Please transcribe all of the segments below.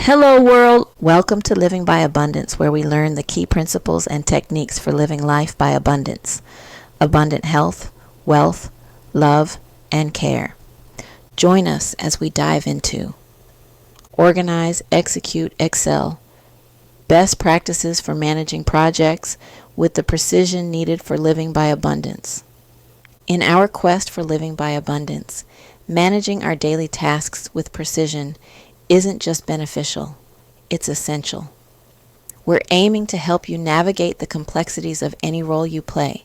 Hello, world. Welcome to Living by Abundance, where we learn the key principles and techniques for living life by abundance. Abundant health, wealth, love, and care. Join us as we dive into organize, execute, excel. Best practices for managing projects with the precision needed for living by abundance. In our quest for living by abundance, managing our daily tasks with precision isn't just beneficial, it's essential. We're aiming to help you navigate the complexities of any role you play,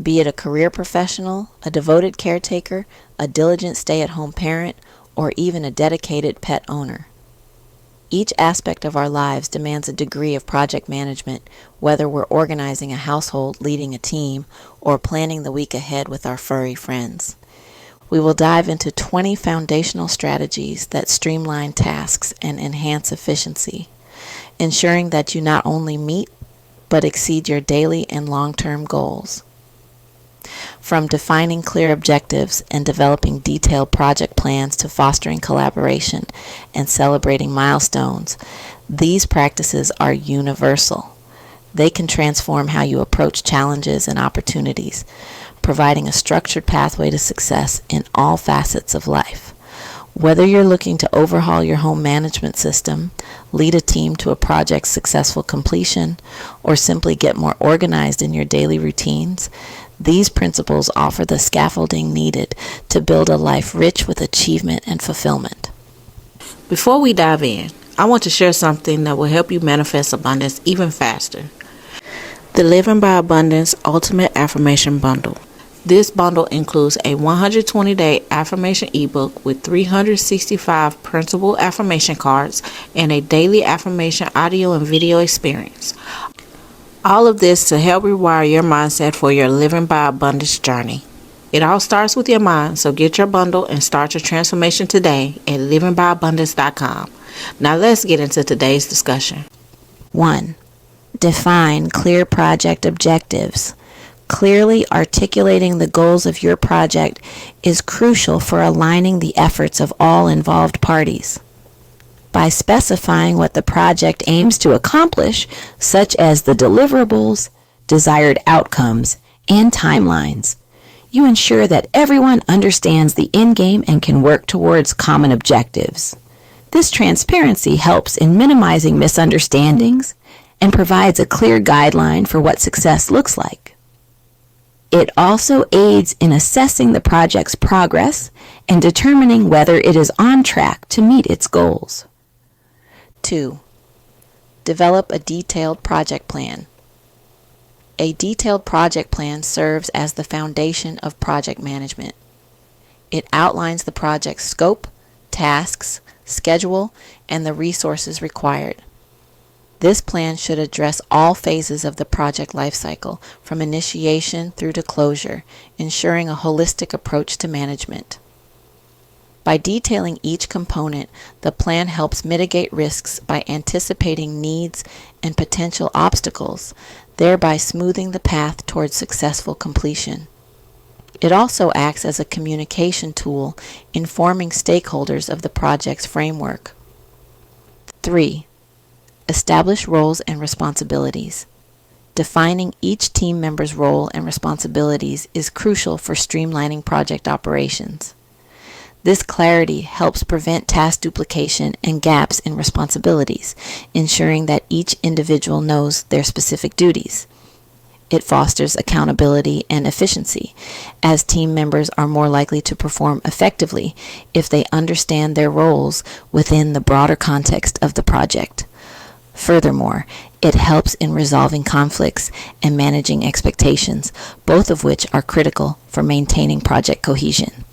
be it a career professional, a devoted caretaker, a diligent stay-at-home parent, or even a dedicated pet owner. Each aspect of our lives demands a degree of project management, whether we're organizing a household, leading a team, or planning the week ahead with our furry friends. We will dive into 20 foundational strategies that streamline tasks and enhance efficiency, ensuring that you not only meet, but exceed your daily and long-term goals. From defining clear objectives and developing detailed project plans to fostering collaboration and celebrating milestones, these practices are universal. They can transform how you approach challenges and opportunities, providing a structured pathway to success in all facets of life. Whether you're looking to overhaul your home management system, lead a team to a project's successful completion, or simply get more organized in your daily routines, these principles offer the scaffolding needed to build a life rich with achievement and fulfillment. Before we dive in, I want to share something that will help you manifest abundance even faster. The Living by Abundance Ultimate Affirmation Bundle. This bundle includes a 120-day affirmation ebook with 365 printable affirmation cards and a daily affirmation audio and video experience. All of this to help rewire your mindset for your Living by Abundance journey. It all starts with your mind, so get your bundle and start your transformation today at livingbyabundance.com. Now let's get into today's discussion. 1. Define clear project objectives. Clearly articulating the goals of your project is crucial for aligning the efforts of all involved parties. By specifying what the project aims to accomplish, such as the deliverables, desired outcomes, and timelines, you ensure that everyone understands the end game and can work towards common objectives. This transparency helps in minimizing misunderstandings and provides a clear guideline for what success looks like. It also aids in assessing the project's progress and determining whether it is on track to meet its goals. 2. Develop a detailed project plan. A detailed project plan serves as the foundation of project management. It outlines the project's scope, tasks, schedule, and the resources required. This plan should address all phases of the project lifecycle, from initiation through to closure, ensuring a holistic approach to management. By detailing each component, the plan helps mitigate risks by anticipating needs and potential obstacles, thereby smoothing the path towards successful completion. It also acts as a communication tool, informing stakeholders of the project's framework. 3. Establish roles and responsibilities. Defining each team member's role and responsibilities is crucial for streamlining project operations. This clarity helps prevent task duplication and gaps in responsibilities, ensuring that each individual knows their specific duties. It fosters accountability and efficiency, as team members are more likely to perform effectively if they understand their roles within the broader context of the project. Furthermore, it helps in resolving conflicts and managing expectations, both of which are critical for maintaining project cohesion.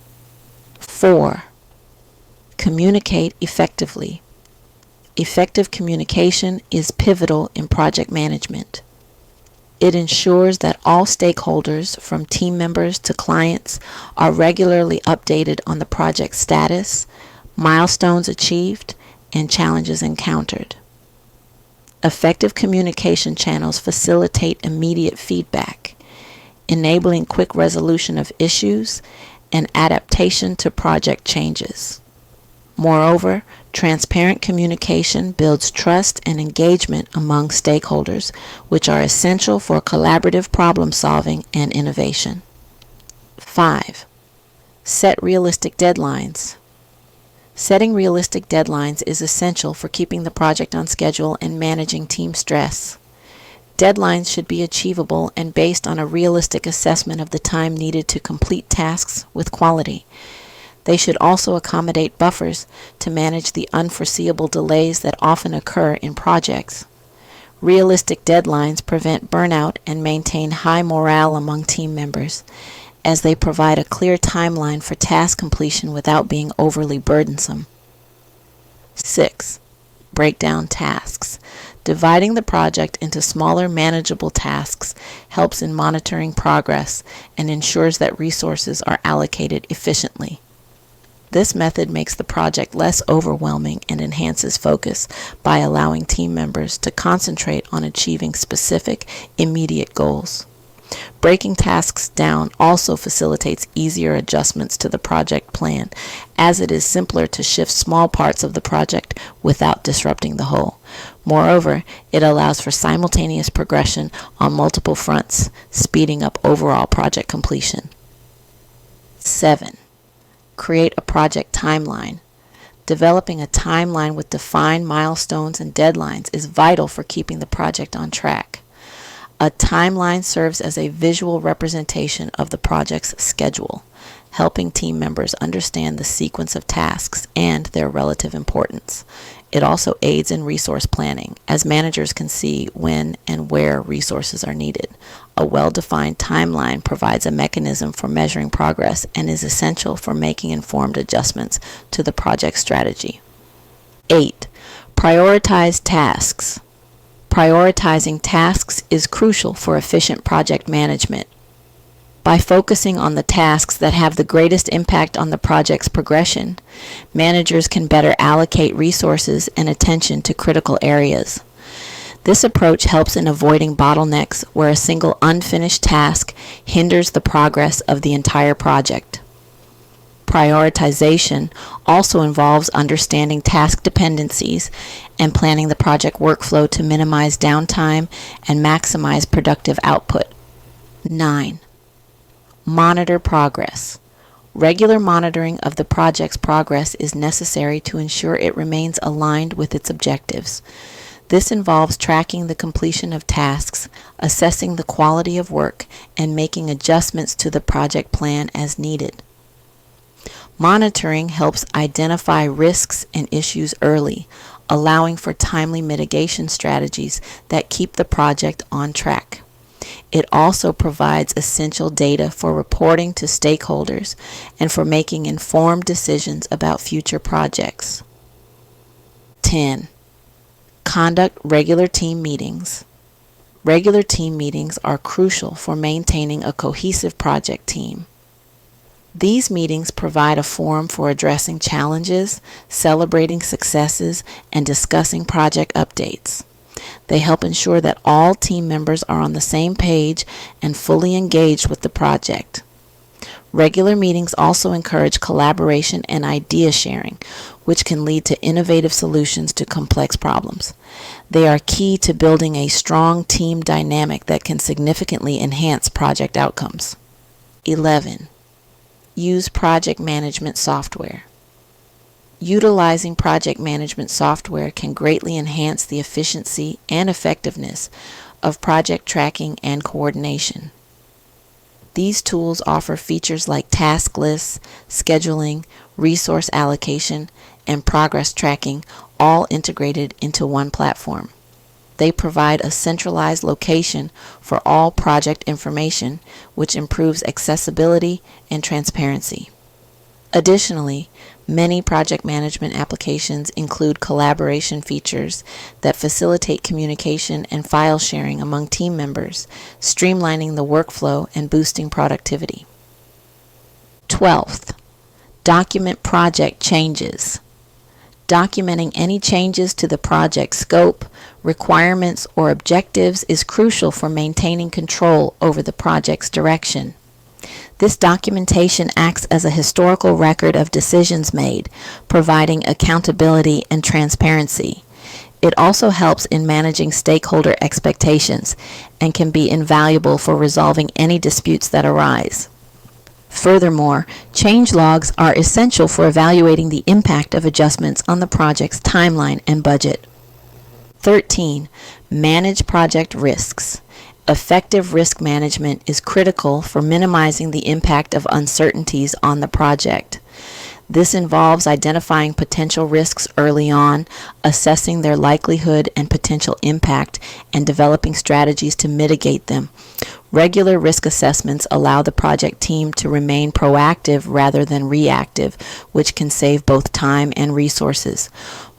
4. Communicate effectively. Effective communication is pivotal in project management. It ensures that all stakeholders, from team members to clients, are regularly updated on the project status, milestones achieved, and challenges encountered. Effective communication channels facilitate immediate feedback, enabling quick resolution of issues and adaptation to project changes. Moreover, transparent communication builds trust and engagement among stakeholders, which are essential for collaborative problem solving and innovation. 5. Set realistic deadlines. Setting realistic deadlines is essential for keeping the project on schedule and managing team stress. Deadlines should be achievable and based on a realistic assessment of the time needed to complete tasks with quality. They should also accommodate buffers to manage the unforeseeable delays that often occur in projects. Realistic deadlines prevent burnout and maintain high morale among team members, as they provide a clear timeline for task completion without being overly burdensome. 6. Break down tasks. Dividing the project into smaller, manageable tasks helps in monitoring progress and ensures that resources are allocated efficiently. This method makes the project less overwhelming and enhances focus by allowing team members to concentrate on achieving specific, immediate goals. Breaking tasks down also facilitates easier adjustments to the project plan, as it is simpler to shift small parts of the project without disrupting the whole. Moreover, it allows for simultaneous progression on multiple fronts, speeding up overall project completion. 7. Create a project timeline. Developing a timeline with defined milestones and deadlines is vital for keeping the project on track. A timeline serves as a visual representation of the project's schedule, helping team members understand the sequence of tasks and their relative importance. It also aids in resource planning, as managers can see when and where resources are needed. A well-defined timeline provides a mechanism for measuring progress and is essential for making informed adjustments to the project strategy. 8. Prioritize tasks. Prioritizing tasks is crucial for efficient project management. By focusing on the tasks that have the greatest impact on the project's progression, managers can better allocate resources and attention to critical areas. This approach helps in avoiding bottlenecks where a single unfinished task hinders the progress of the entire project. Prioritization also involves understanding task dependencies and planning the project workflow to minimize downtime and maximize productive output. 9. Monitor progress. Regular monitoring of the project's progress is necessary to ensure it remains aligned with its objectives. This involves tracking the completion of tasks, assessing the quality of work, and making adjustments to the project plan as needed. Monitoring helps identify risks and issues early, allowing for timely mitigation strategies that keep the project on track. It also provides essential data for reporting to stakeholders and for making informed decisions about future projects. 10. Conduct regular team meetings. Regular team meetings are crucial for maintaining a cohesive project team. These meetings provide a forum for addressing challenges, celebrating successes, and discussing project updates. They help ensure that all team members are on the same page and fully engaged with the project. Regular meetings also encourage collaboration and idea sharing, which can lead to innovative solutions to complex problems. They are key to building a strong team dynamic that can significantly enhance project outcomes. 11. Use project management software. Utilizing project management software can greatly enhance the efficiency and effectiveness of project tracking and coordination. These tools offer features like task lists, scheduling, resource allocation, and progress tracking, all integrated into one platform. They provide a centralized location for all project information, which improves accessibility and transparency. Additionally, many project management applications include collaboration features that facilitate communication and file sharing among team members, streamlining the workflow and boosting productivity. 12th, document project changes. Documenting any changes to the project scope, requirements, or objectives is crucial for maintaining control over the project's direction. This documentation acts as a historical record of decisions made, providing accountability and transparency. It also helps in managing stakeholder expectations and can be invaluable for resolving any disputes that arise. Furthermore, change logs are essential for evaluating the impact of adjustments on the project's timeline and budget. 13. Manage project risks. Effective risk management is critical for minimizing the impact of uncertainties on the project. This involves identifying potential risks early on, assessing their likelihood and potential impact, and developing strategies to mitigate them. Regular risk assessments allow the project team to remain proactive rather than reactive, which can save both time and resources.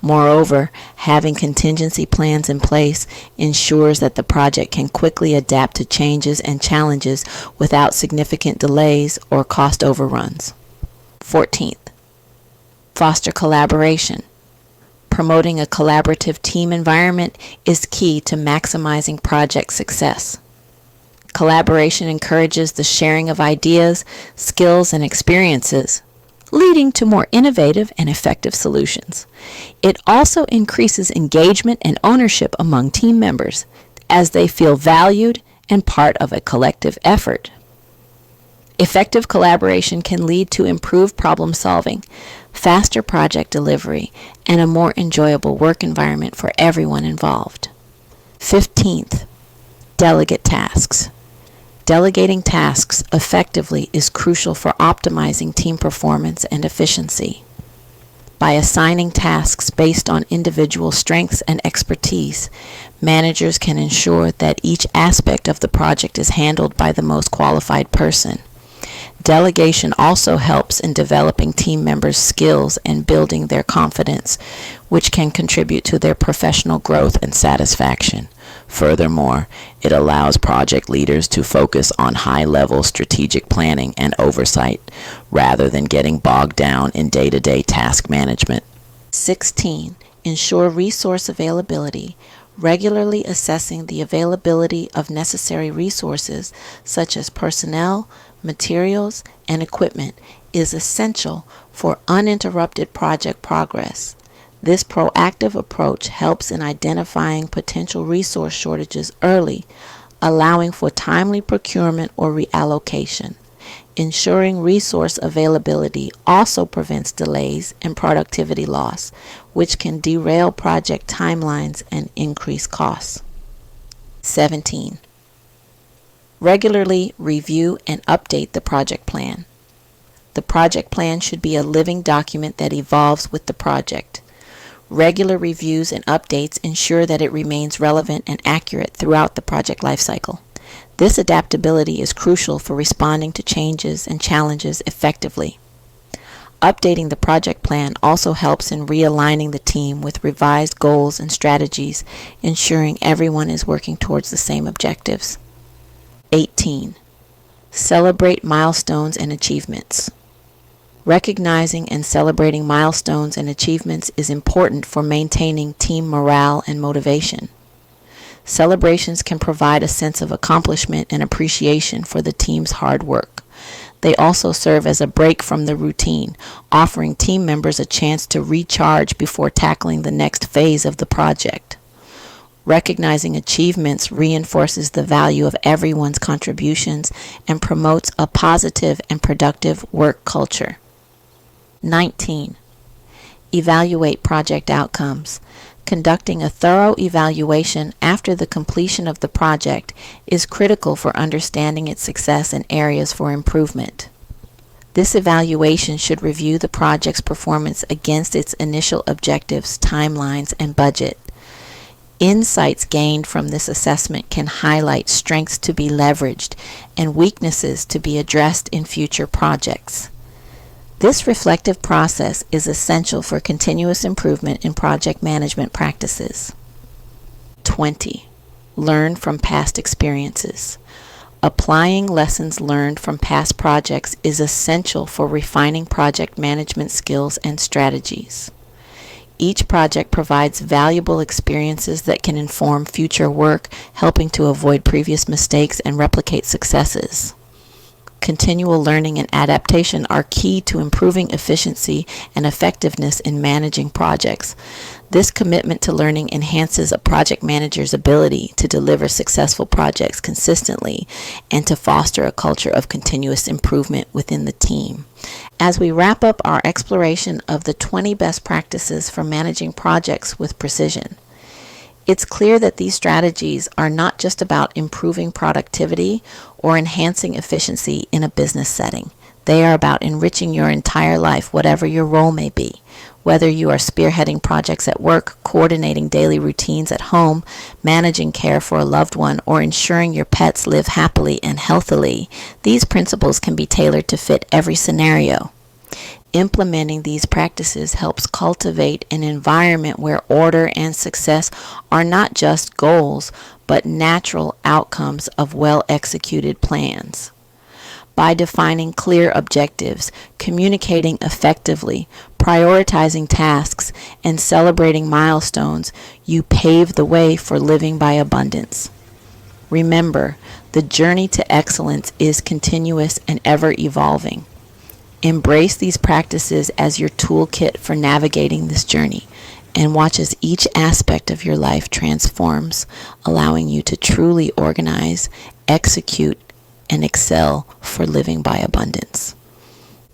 Moreover, having contingency plans in place ensures that the project can quickly adapt to changes and challenges without significant delays or cost overruns. 14th, foster collaboration. Promoting a collaborative team environment is key to maximizing project success. Collaboration encourages the sharing of ideas, skills, and experiences, leading to more innovative and effective solutions. It also increases engagement and ownership among team members as they feel valued and part of a collective effort. Effective collaboration can lead to improved problem solving, faster project delivery, and a more enjoyable work environment for everyone involved. 15th, delegate tasks. Delegating tasks effectively is crucial for optimizing team performance and efficiency. By assigning tasks based on individual strengths and expertise, managers can ensure that each aspect of the project is handled by the most qualified person. Delegation also helps in developing team members' skills and building their confidence, which can contribute to their professional growth and satisfaction. Furthermore, it allows project leaders to focus on high-level strategic planning and oversight rather than getting bogged down in day-to-day task management. 16. Ensure resource availability. Regularly assessing the availability of necessary resources such as personnel, materials, and equipment is essential for uninterrupted project progress. This proactive approach helps in identifying potential resource shortages early, allowing for timely procurement or reallocation. Ensuring resource availability also prevents delays and productivity loss, which can derail project timelines and increase costs. 17. Regularly review and update the project plan. The project plan should be a living document that evolves with the project. Regular reviews and updates ensure that it remains relevant and accurate throughout the project lifecycle. This adaptability is crucial for responding to changes and challenges effectively. Updating the project plan also helps in realigning the team with revised goals and strategies, ensuring everyone is working towards the same objectives. 18. Celebrate milestones and achievements. Recognizing and celebrating milestones and achievements is important for maintaining team morale and motivation. Celebrations can provide a sense of accomplishment and appreciation for the team's hard work. They also serve as a break from the routine, offering team members a chance to recharge before tackling the next phase of the project. Recognizing achievements reinforces the value of everyone's contributions and promotes a positive and productive work culture. 19. Evaluate project outcomes. Conducting a thorough evaluation after the completion of the project is critical for understanding its success and areas for improvement. This evaluation should review the project's performance against its initial objectives, timelines, and budget. Insights gained from this assessment can highlight strengths to be leveraged and weaknesses to be addressed in future projects. This reflective process is essential for continuous improvement in project management practices. 20. Learn from past experiences. Applying lessons learned from past projects is essential for refining project management skills and strategies. Each project provides valuable experiences that can inform future work, helping to avoid previous mistakes and replicate successes. Continual learning and adaptation are key to improving efficiency and effectiveness in managing projects. This commitment to learning enhances a project manager's ability to deliver successful projects consistently and to foster a culture of continuous improvement within the team. As we wrap up our exploration of the 20 best practices for managing projects with precision, it's clear that these strategies are not just about improving productivity or enhancing efficiency in a business setting. They are about enriching your entire life, whatever your role may be. Whether you are spearheading projects at work, coordinating daily routines at home, managing care for a loved one, or ensuring your pets live happily and healthily, these principles can be tailored to fit every scenario. Implementing these practices helps cultivate an environment where order and success are not just goals, but natural outcomes of well-executed plans. By defining clear objectives, communicating effectively, prioritizing tasks, and celebrating milestones, you pave the way for living by abundance. Remember, the journey to excellence is continuous and ever evolving. Embrace these practices as your toolkit for navigating this journey, and watch as each aspect of your life transforms, allowing you to truly organize, execute, and excel for living by abundance.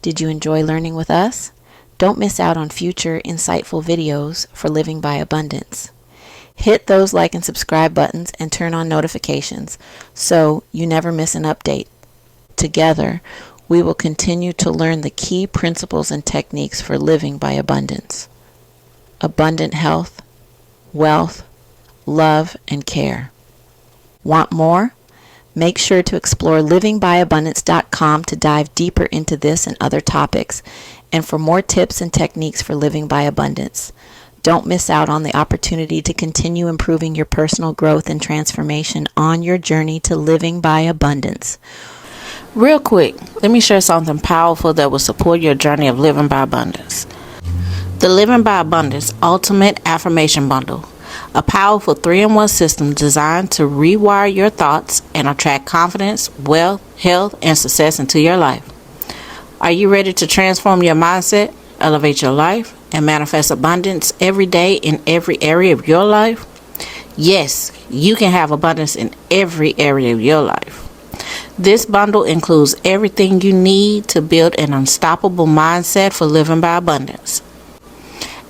Did you enjoy learning with us? Don't miss out on future insightful videos for living by abundance. Hit those like and subscribe buttons and turn on notifications so you never miss an update. Together, we will continue to learn the key principles and techniques for living by abundance. Abundant health, wealth, love, and care. Want more? Make sure to explore livingbyabundance.com to dive deeper into this and other topics, and for more tips and techniques for living by abundance. Don't miss out on the opportunity to continue improving your personal growth and transformation on your journey to living by abundance. Real quick, let me share something powerful that will support your journey of living by abundance. The Living by Abundance Ultimate Affirmation Bundle, a powerful 3-in-1 system designed to rewire your thoughts and attract confidence, wealth, health, and success into your life. Are you ready to transform your mindset, elevate your life, and manifest abundance every day in every area of your life? Yes, you can have abundance in every area of your life. This bundle includes everything you need to build an unstoppable mindset for living by abundance.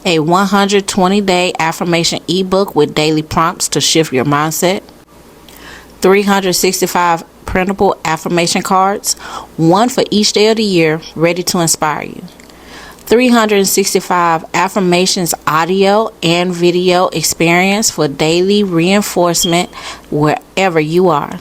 A 120-day affirmation ebook with daily prompts to shift your mindset. 365 printable affirmation cards, one for each day of the year, ready to inspire you. 365 affirmations audio and video experience for daily reinforcement wherever you are.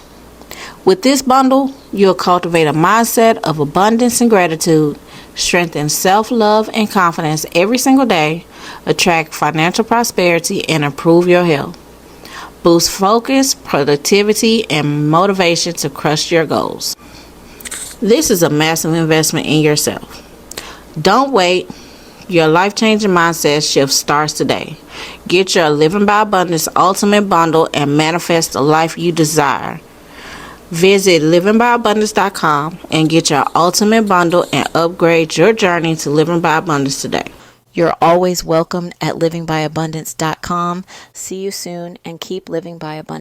With this bundle, you'll cultivate a mindset of abundance and gratitude, strengthen self-love and confidence every single day, attract financial prosperity, and improve your health. Boost focus, productivity, and motivation to crush your goals. This is a massive investment in yourself. Don't wait. Your life-changing mindset shift starts today. Get your Living by Abundance Ultimate Bundle and manifest the life you desire. Visit livingbyabundance.com and get your ultimate bundle and upgrade your journey to living by abundance today. You're always welcome at livingbyabundance.com. See you soon and keep living by abundance.